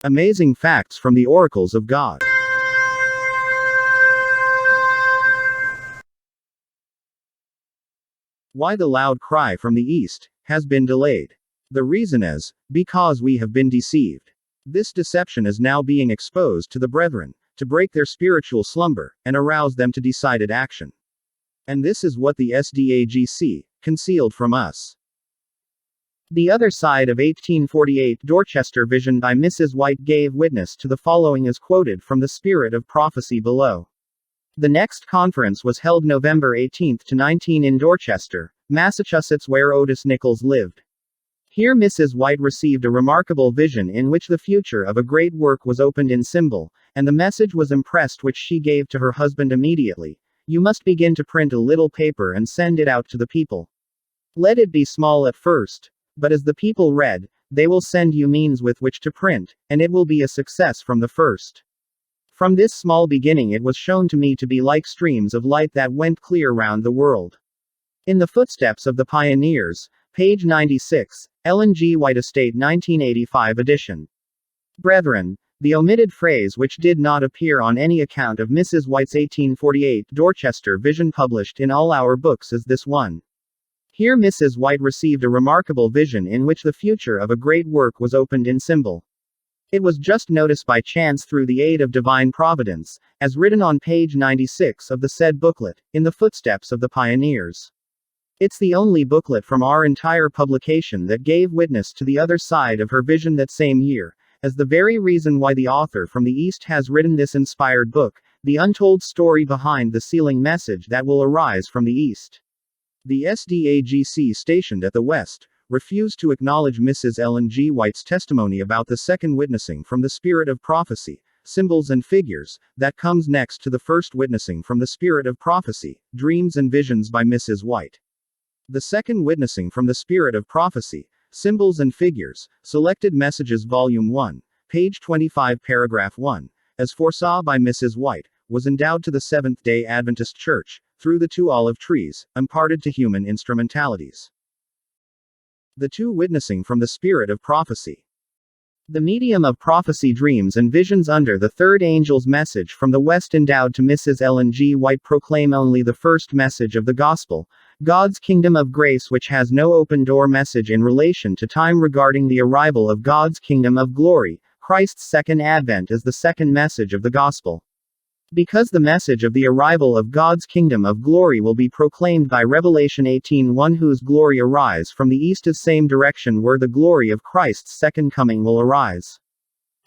Amazing facts from the oracles of God. Why the loud cry from the east has been delayed. The reason is, because we have been deceived. This deception is now being exposed to the brethren, to break their spiritual slumber, and arouse them to decided action. And this is what the SDA GC concealed from us. The Other Side of 1848 Dorchester Vision by Mrs. White gave witness to the following as quoted from the Spirit of Prophecy below. The next conference was held November 18 to 19 in Dorchester, Massachusetts, where Otis Nichols lived. Here Mrs. White received a remarkable vision in which the future of a great work was opened in symbol, and the message was impressed, which she gave to her husband immediately. You must begin to print a little paper and send it out to the people. Let it be small at first, but as the people read, they will send you means with which to print, and it will be a success from the first. From this small beginning it was shown to me to be like streams of light that went clear round the world. In the Footsteps of the Pioneers, page 96, Ellen G. White Estate 1985 edition. Brethren, the omitted phrase which did not appear on any account of Mrs. White's 1848 Dorchester Vision published in all our books is this one. Here Mrs. White received a remarkable vision in which the future of a great work was opened in symbol. It was just noticed by chance through the aid of divine providence, as written on page 96 of the said booklet, in the Footsteps of the Pioneers. It's the only booklet from our entire publication that gave witness to the other side of her vision that same year, as the very reason why the author from the East has written this inspired book, the untold story behind the sealing message that will arise from the East. The SDA GC stationed at the West refused to acknowledge Mrs. Ellen G. White's testimony about the second witnessing from the Spirit of Prophecy, Symbols and Figures, that comes next to the first witnessing from the Spirit of Prophecy, Dreams and Visions by Mrs. White. The second witnessing from the Spirit of Prophecy, Symbols and Figures, Selected Messages Volume 1, page 25 paragraph 1, as foresaw by Mrs. White, was endowed to the Seventh-day Adventist Church, through the two olive trees, imparted to human instrumentalities. The two witnessing from the Spirit of Prophecy. The medium of prophecy, dreams and visions under the third angel's message from the West endowed to Mrs. Ellen G. White proclaim only the first message of the Gospel, God's kingdom of grace, which has no open door message in relation to time regarding the arrival of God's kingdom of glory, Christ's second advent as the second message of the Gospel. Because the message of the arrival of God's kingdom of glory will be proclaimed by Revelation 18:1, whose glory arise from the east is same direction where the glory of Christ's second coming will arise.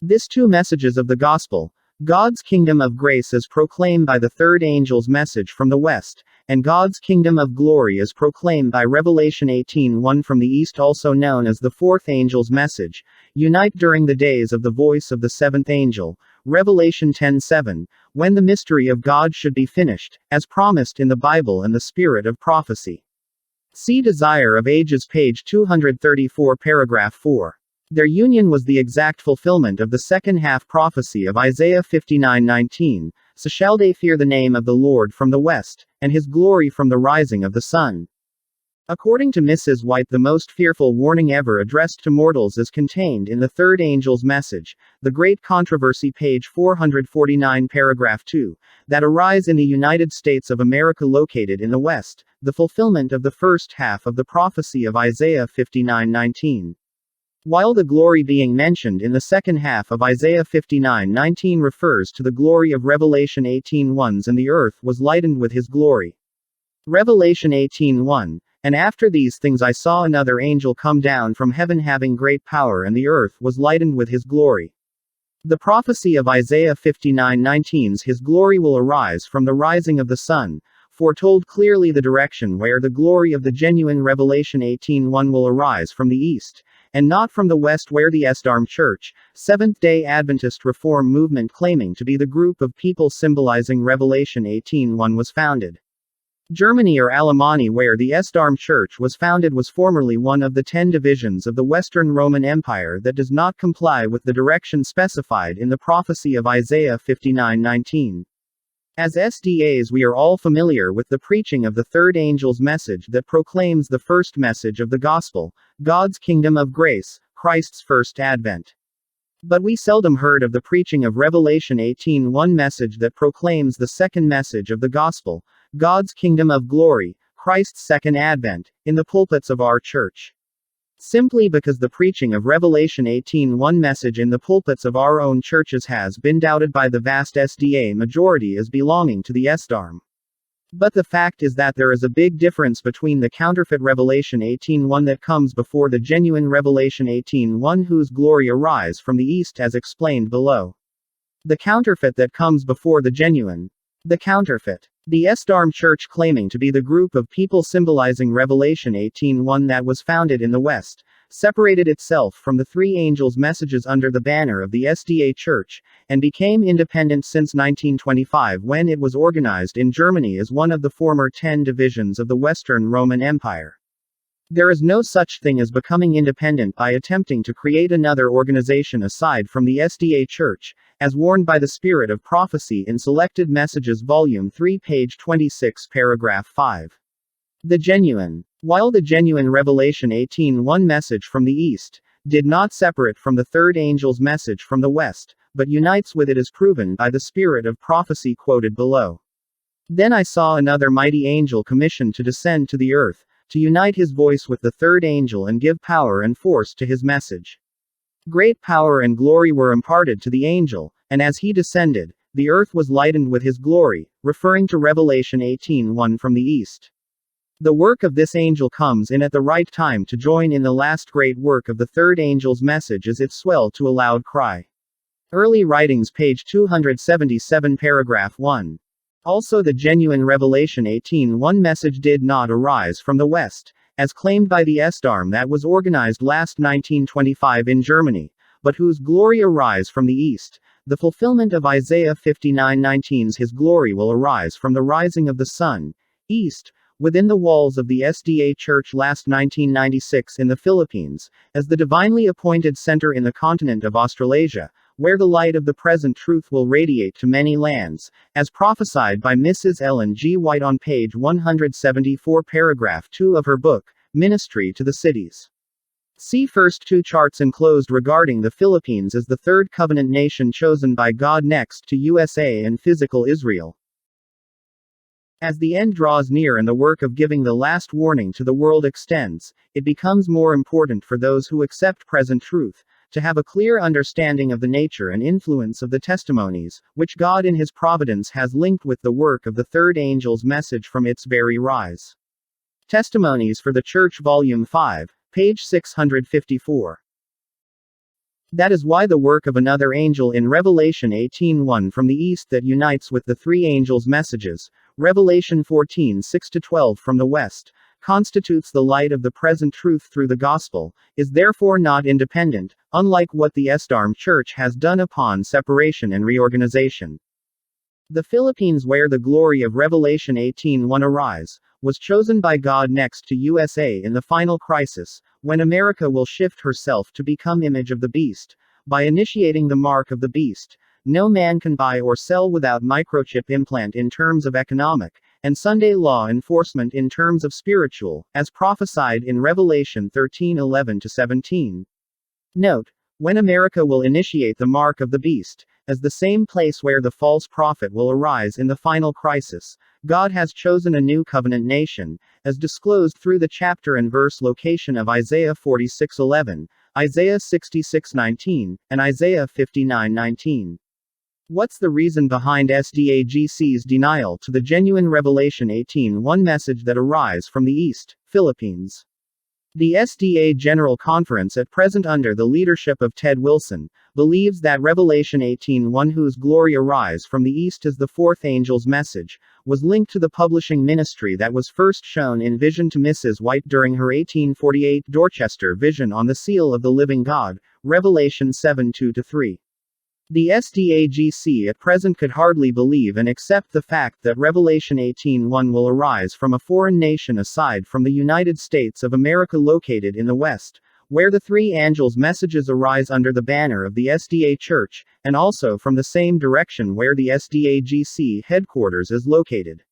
This two messages of the Gospel, God's kingdom of grace is proclaimed by the third angel's message from the West, and God's kingdom of glory is proclaimed by Revelation 18:1 from the East, also known as the fourth angel's message, unite during the days of the voice of the seventh angel, Revelation 10:7, when the mystery of God should be finished, as promised in the Bible and the Spirit of Prophecy. See Desire of Ages page 234 paragraph 4. Their union was the exact fulfillment of the second half prophecy of Isaiah 59:19, so shall they fear the name of the Lord from the west, and his glory from the rising of the sun. According to Mrs. White, the most fearful warning ever addressed to mortals is contained in the third angel's message, The Great Controversy page 449 paragraph 2, that arise in the United States of America located in the West, the fulfillment of the first half of the prophecy of Isaiah 59:19. While the glory being mentioned in the second half of Isaiah 59:19 refers to the glory of Revelation 18:1, and the earth was lightened with his glory. Revelation 18:1, and after these things I saw another angel come down from heaven having great power, and the earth was lightened with his glory. The prophecy of Isaiah 59:19's his glory will arise from the rising of the sun, foretold clearly the direction where the glory of the genuine Revelation 18:1 will arise from the east, and not from the west where the SDA Church, Seventh-day Adventist Reform movement claiming to be the group of people symbolizing Revelation 18:1 was founded. Germany or Alemannia, where the SDA Church was founded, was formerly one of the 10 divisions of the Western Roman Empire that does not comply with the direction specified in the prophecy of Isaiah 59:19. As SDAs, we are all familiar with the preaching of the third angel's message that proclaims the first message of the gospel, God's kingdom of grace, Christ's first advent. But we seldom heard of the preaching of Revelation 18:1 message that proclaims the second message of the gospel, God's kingdom of glory, Christ's second advent, in the pulpits of our church. Simply because the preaching of Revelation 18:1 message in the pulpits of our own churches has been doubted by the vast SDA majority as belonging to the SDARM. But the fact is that there is a big difference between the counterfeit Revelation 18:1 that comes before the genuine Revelation 18:1 whose glory arise from the east as explained below. The counterfeit that comes before the genuine. The counterfeit. The SDARM Church claiming to be the group of people symbolizing Revelation 18:1 that was founded in the West, separated itself from the three angels' messages under the banner of the SDA Church, and became independent since 1925 when it was organized in Germany as one of the former 10 divisions of the Western Roman Empire. There is no such thing as becoming independent by attempting to create another organization aside from the SDA Church, as warned by the Spirit of Prophecy in Selected Messages Volume 3 page 26 paragraph 5. The genuine. While the genuine Revelation 18:1 message from the East did not separate from the third angel's message from the West, but unites with it as proven by the Spirit of Prophecy quoted below. Then I saw another mighty angel commissioned to descend to the earth, to unite his voice with the third angel and give power and force to his message. Great power and glory were imparted to the angel, and as he descended, the earth was lightened with his glory, referring to Revelation 18:1 from the East. The work of this angel comes in at the right time to join in the last great work of the third angel's message as it swelled to a loud cry. Early Writings page 277 paragraph 1. Also the genuine Revelation 18:1 message did not arise from the West, as claimed by the SDARM that was organized last 1925 in Germany, but whose glory arise from the East, the fulfillment of Isaiah 59:19's His glory will arise from the rising of the sun, East, within the walls of the SDA Church last 1996 in the Philippines, as the divinely appointed center in the continent of Australasia, where the light of the present truth will radiate to many lands, as prophesied by Mrs. Ellen G. White on page 174 paragraph 2 of her book, Ministry to the Cities. See first two charts enclosed regarding the Philippines as the third covenant nation chosen by God next to USA and physical Israel. As the end draws near and the work of giving the last warning to the world extends, it becomes more important for those who accept present truth, to have a clear understanding of the nature and influence of the testimonies, which God in His providence has linked with the work of the third angel's message from its very rise. Testimonies for the Church Volume 5, page 654. That is why the work of another angel in Revelation 18:1 from the East that unites with the three angels' messages, Revelation 14:6-12 from the West, constitutes the light of the present truth through the gospel, is therefore not independent, unlike what the SDARM Church has done upon separation and reorganization. The Philippines, where the glory of Revelation 18:1 arise, was chosen by God next to USA in the final crisis, when America will shift herself to become image of the beast, by initiating the mark of the beast. No man can buy or sell without microchip implant in terms of economic, and Sunday law enforcement in terms of spiritual, as prophesied in Revelation 13:11-17. Note, when America will initiate the mark of the beast, as the same place where the false prophet will arise in the final crisis, God has chosen a new covenant nation, as disclosed through the chapter and verse location of Isaiah 46:11, Isaiah 66:19, and Isaiah 59:19. What's the reason behind SDA GC's denial to the genuine Revelation 18:1 message that arise from the East, Philippines? The SDA General Conference at present under the leadership of Ted Wilson, believes that Revelation 18:1 whose glory arise from the East as the fourth angel's message, was linked to the publishing ministry that was first shown in vision to Mrs. White during her 1848 Dorchester Vision on the Seal of the Living God, Revelation 7:2-3. The SDA GC at present could hardly believe and accept the fact that Revelation 18:1 will arise from a foreign nation aside from the United States of America located in the West, where the three angels' messages arise under the banner of the SDA Church, and also from the same direction where the SDA GC headquarters is located.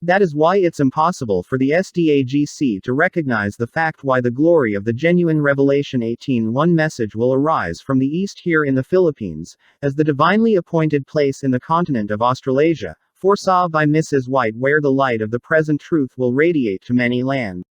That is why it's impossible for the SDA GC to recognize the fact why the glory of the genuine Revelation 18:1 message will arise from the east here in the Philippines, as the divinely appointed place in the continent of Australasia, foresaw by Mrs. White, where the light of the present truth will radiate to many lands.